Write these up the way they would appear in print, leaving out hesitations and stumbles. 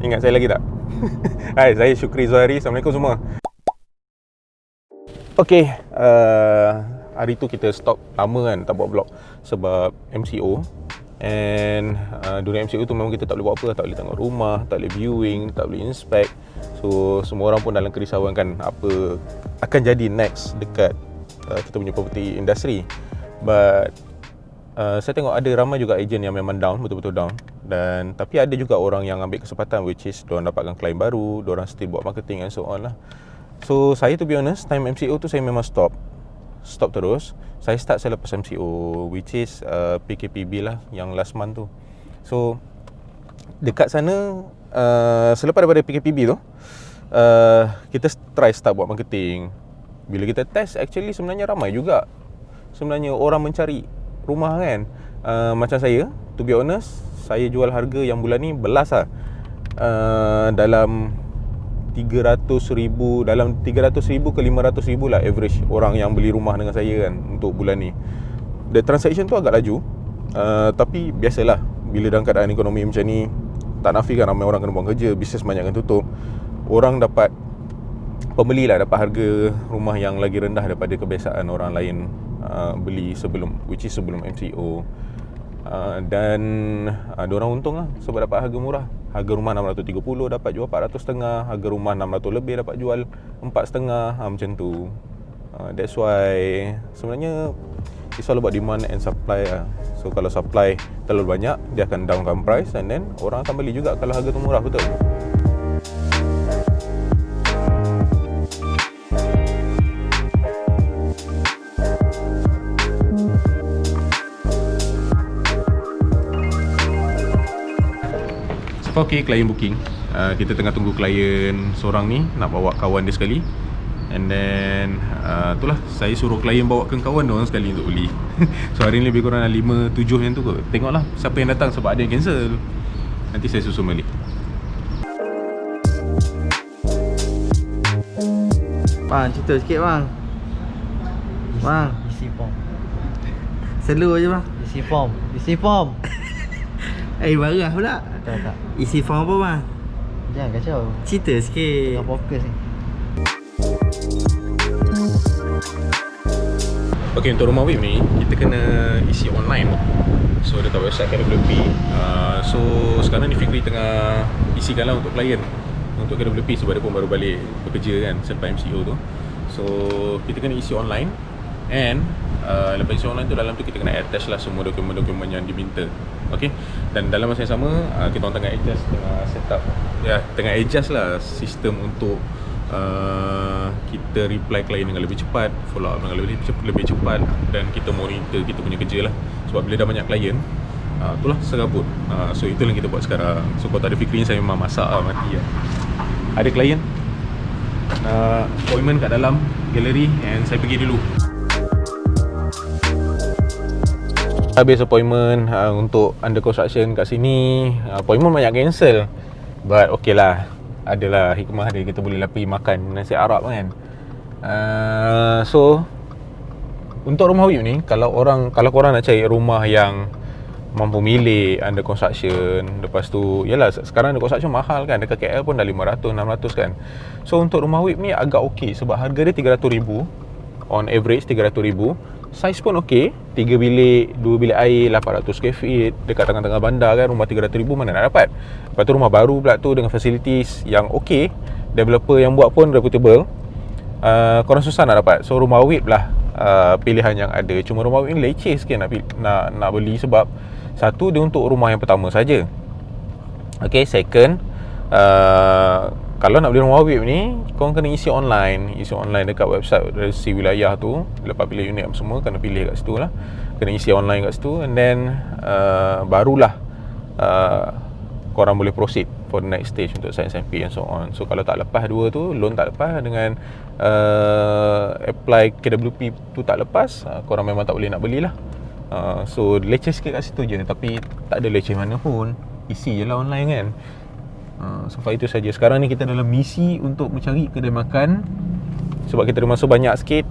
Ingat saya lagi tak? Hai, saya Syukri Zuhairi. Assalamualaikum semua. Okay, hari tu kita stop lama kan tak buat vlog sebab MCO. And during MCO tu memang kita tak boleh buat apa. Tak boleh tengok rumah, tak boleh viewing, tak boleh inspect. So semua orang pun dalam kerisauan kan apa akan jadi next dekat kita punya property industry. But saya tengok ada ramai juga ejen yang memang down, betul-betul down. Dan tapi ada juga orang yang ambil kesempatan, which is diorang dapatkan klien baru, diorang still buat marketing and so on lah. So saya to be honest, time MCO tu saya memang stop terus. Saya start selepas MCO, which is PKPB lah yang last month tu. So dekat sana selepas daripada PKPB tu kita try start buat marketing. Bila kita test, actually sebenarnya ramai juga sebenarnya orang mencari rumah kan. Macam saya, to be honest, saya jual harga yang bulan ni belas lah, dalam 300,000 ke 500,000 lah average orang yang beli rumah dengan saya kan untuk bulan ni. The transaction tu agak laju, tapi biasalah bila dalam keadaan ekonomi macam ni, tak nafikan ramai orang kena buang kerja, bisnes banyak kan tutup. Orang dapat, pembeli lah dapat harga rumah yang lagi rendah daripada kebiasaan orang lain beli sebelum, which is sebelum MCO. Dan diorang untung lah sebab dapat harga murah. Harga rumah 630 dapat jual 400.5, harga rumah 600 lebih dapat jual 4.5, macam tu. That's why sebenarnya it's all about demand and supply lah. So kalau supply terlalu banyak, dia akan downkan price, and then orang akan beli juga kalau harga tu murah, betul? Okay, klien booking. Kita tengah tunggu klien seorang ni nak bawa kawan dia sekali. And then itulah, saya suruh klien bawakan kawan dia orang sekali untuk beli. So hari ni lebih kurang 5-7 macam tu kot. Tengoklah siapa yang datang sebab ada yang cancel. Nanti saya susun balik. Bang, cerita sikit bang. Bang, Isi form. slow je bang. Isi form. Marah pula. Tak. Isi form apa bang? Jangan kacau. Cerita sikit. Tengah fokus ni. Okay, untuk rumah web ni kita kena isi online. So dekat website KWP. So sekarang ni Fikri tengah isikan lah untuk klien, untuk KWP sebab dia pun baru balik bekerja kan selepas MCO tu. So kita kena isi online. And lepas isi online tu, dalam tu kita kena attach lah semua dokumen-dokumen yang diminta. Okay. Dan dalam masa yang sama kita orang tengah adjust, tengah set up, tengah adjust lah sistem untuk kita reply klien dengan lebih cepat, follow up dengan lebih cepat, dan kita monitor kita punya kerja lah. Sebab bila dah banyak klien, itulah serabut. So itu yang kita buat sekarang. So kalau tak ada Fikri ni, saya memang masak lah, mati lah. Ada klien, appointment kat dalam galeri, and saya pergi dulu. Habis appointment untuk under construction kat sini, appointment banyak cancel. But okay lah, adalah hikmah dia, kita boleh pergi makan nasi Arab kan. So untuk rumah wib ni, kalau korang nak cari rumah yang mampu milik under construction, lepas tu yalah sekarang under construction mahal kan, dekat KL pun dah 500-600 kan. So untuk rumah wib ni agak okey sebab harga dia 300,000, on average 300,000. Saiz pun okey, 3 bilik, 2 bilik air, 800 square feet, dekat tengah-tengah bandar kan. Rumah 300,000 mana nak dapat. Lepas tu rumah baru pula tu dengan facilities yang okey, developer yang buat pun reputable, korang susah nak dapat. So rumah wib lah pilihan yang ada. Cuma rumah wib ni leceh sikit nak beli sebab satu, dia untuk rumah yang pertama saja. Okay, second, kalau nak beli rumah wib ni, korang kena isi online dekat website resi wilayah tu. Lepas pilih unit semua, kena pilih kat situ lah, kena isi online kat situ. And then barulah korang boleh proceed for the next stage untuk sign SMP and so on. So kalau tak lepas dua tu, loan tak lepas dengan apply KWP tu tak lepas, korang memang tak boleh nak belilah. So leceh sikit kat situ je, tapi tak ada leceh mana pun, isi je lah online kan. So far itu saja. Sekarang ni kita dalam misi untuk mencari kedai makan, sebab kita ada masa banyak sikit,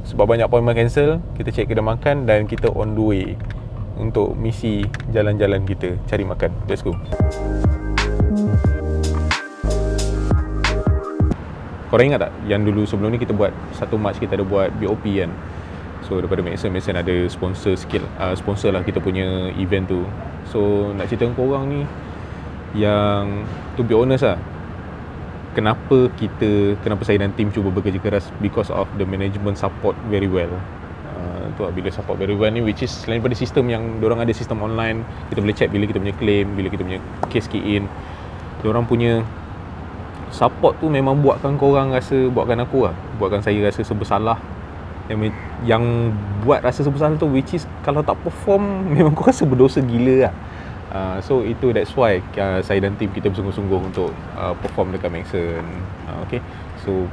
sebab banyak appointment cancel. Kita cari kedai makan dan kita on the way untuk misi jalan-jalan kita cari makan. Let's go. Korang ingat tak yang dulu sebelum ni kita buat 1 Mac kita ada buat BOP kan. So daripada Maxon ada sponsor sikit, sponsor lah kita punya event tu. So nak cerita dengan korang ni, yang to be honest lah, kenapa saya dan tim cuba bekerja keras, because of the management support very well. Tu lah, bila support very well ni, which is selain daripada sistem yang diorang ada sistem online, kita boleh check bila kita punya claim, bila kita punya case key in, diorang punya support tu memang buatkan aku lah, buatkan saya rasa serba salah. Yang buat rasa serba salah tu, which is kalau tak perform memang kau rasa berdosa gila lah. So that's why saya dan tim kita bersungguh-sungguh untuk perform dekat Maxon. Okay, so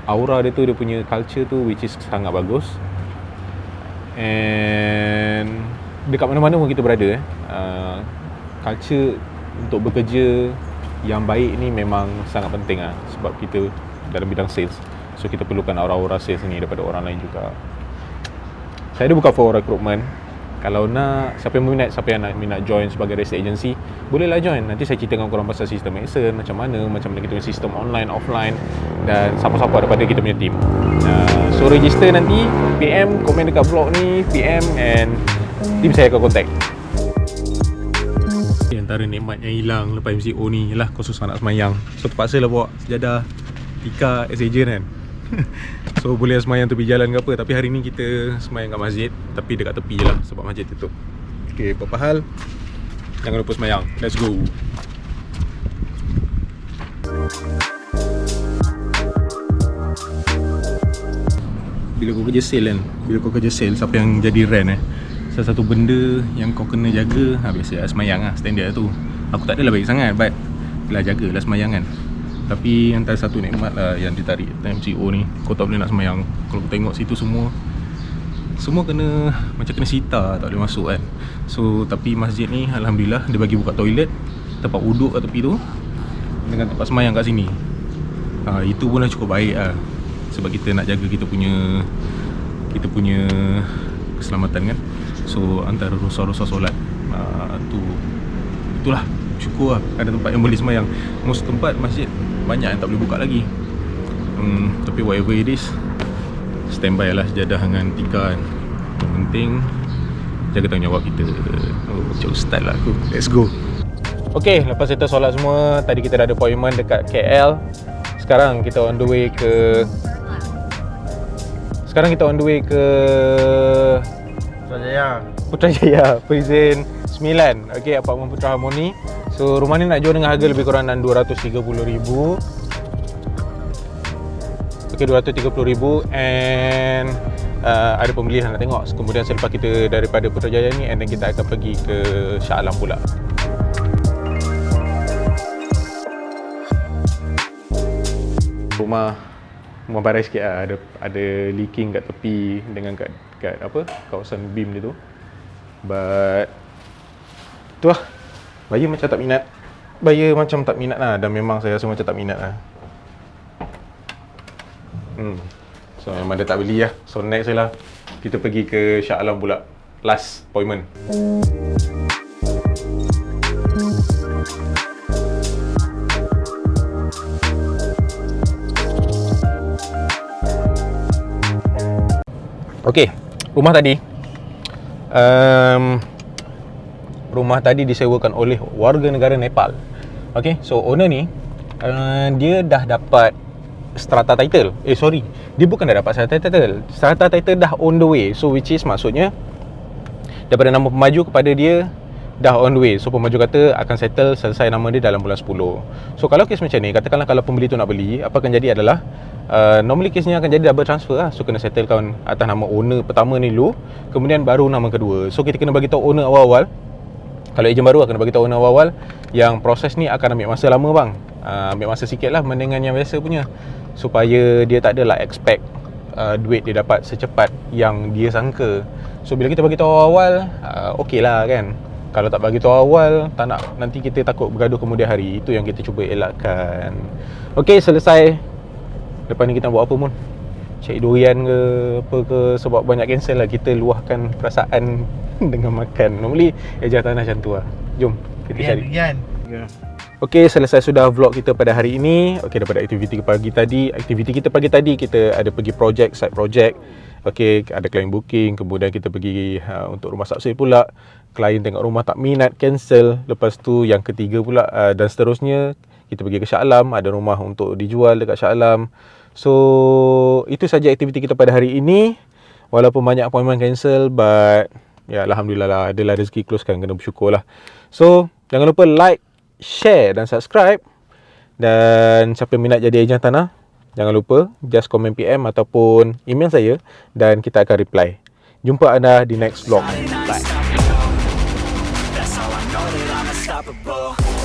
aura dia tu, dia punya culture tu which is sangat bagus. And dekat mana-mana pun kita berada culture untuk bekerja yang baik ni memang sangat penting lah, sebab kita dalam bidang sales. So kita perlukan aura-aura sales ni daripada orang lain juga. Saya ada buka for recruitment. Kalau nak, siapa yang minat join sebagai real estate agency, bolehlah join. Nanti saya ceritakan korang pasal sistem Maxon, macam mana kita punya sistem online, offline, dan siapa-siapa daripada kita punya team. So register nanti, PM, komen dekat blog ni, PM, and team saya akan contact. Antara nikmat yang hilang lepas MCO ni ialah kau susah nak semayang. So terpaksa lah bawa sejadah Tika as agent kan. So boleh semayang tepi jalan ke apa. Tapi hari ni kita semayang kat masjid, tapi dekat tepi je lah sebab masjid tutup. Okay, apa hal, jangan lupa semayang. Let's go. Bila kau kerja sale siapa yang jadi rent salah satu benda yang kau kena jaga, biasa semayang lah, standard lah tu. Aku tak adalah baik sangat, but lah jagalah semayang kan. Tapi antara satu nikmat lah yang ditarik MCO ni, kau tak boleh nak semayang. Kalau kau tengok situ semua kena macam kena sita, tak boleh masuk kan. So tapi masjid ni alhamdulillah dia bagi buka toilet, tempat wuduk kat tepi tu, dengan tempat semayang kat sini. Itu pun dah cukup baik lah, sebab kita nak jaga kita punya keselamatan kan. So antara rosa-rosa solat itulah syukur lah ada tempat yang boleh semayang. Most tempat masjid banyak yang tak boleh buka lagi. Tapi whatever it is, standby lah sejadah dengan Tika kan. Yang penting jaga tanggungjawab kita. Macam ustaz lah aku. Let's go. Okay, lepas kita solat semua, tadi kita dah ada appointment dekat KL. Sekarang kita on the way ke Putrajaya Prison 9. Okay, apartmen Putra Harmony. So rumah ni nak jual dengan harga lebih kurang dalam 230,000. Okay, 230,000. And ada pembeli yang nak tengok. Kemudian selepas kita daripada Putrajaya ni, and then kita akan pergi ke Shah Alam pula. Rumah barai sikit lah. Ada leaking kat tepi dengan kat kawasan beam dia tu. But tu lah, buyer macam tak minat lah. Dan memang saya rasa macam tak minat lah. So memang dia tak beli lah. So next lah, kita pergi ke Shah Alam pula. Last appointment. Okay, rumah tadi disewakan oleh warga negara Nepal. Okay, so owner ni dia dah dapat strata title. Dia bukan dah dapat strata title. Strata title dah on the way. So which is maksudnya daripada nama pemaju kepada dia dah on the way. So pemaju kata akan settle selesai nama dia dalam bulan 10. So kalau kes macam ni, katakanlah kalau pembeli tu nak beli, apa akan jadi adalah normally kesnya akan jadi double transfer lah. So kena settlekan atas nama owner pertama ni dulu, kemudian baru nama kedua. So kita kena bagi tahu owner awal-awal. Kalau ejen baru kena bagi tahu owner awal-awal yang proses ni akan ambil masa lama bang. Ambil masa sikit lah dengan yang biasa punya, supaya dia tak adalah expect duit dia dapat secepat yang dia sangka. So bila kita bagi tahu awal, okey lah kan. Kalau tak bagi tahu awal, tak nak nanti kita takut bergaduh kemudian hari. Itu yang kita cuba elakkan. Okey, selesai. Lepas ni kita nak buat apa pun, cari durian ke apa ke. Sebab banyak cancel lah, kita luahkan perasaan dengan makan. Normally ejah tanah macam tu lah. Jom kita cari. Okey, selesai sudah vlog kita pada hari ini. Okey, daripada aktiviti pagi tadi. Aktiviti kita pagi tadi, kita ada pergi projek, side project. Okey, ada klien booking. Kemudian kita pergi untuk rumah saksi pula. Klien tengok rumah tak minat, cancel. Lepas tu yang ketiga pula dan seterusnya, kita pergi ke Shah Alam. Ada rumah untuk dijual dekat Shah Alam. So, itu saja aktiviti kita pada hari ini. Walaupun banyak appointment cancel, but ya, Alhamdulillah lah, adalah rezeki close kan, kena bersyukur lah. So, jangan lupa like, share dan subscribe. Dan siapa yang minat jadi ejen tanah, jangan lupa just komen PM ataupun email saya dan kita akan reply. Jumpa anda di next vlog. Bye. That's how I know that I'm unstoppable.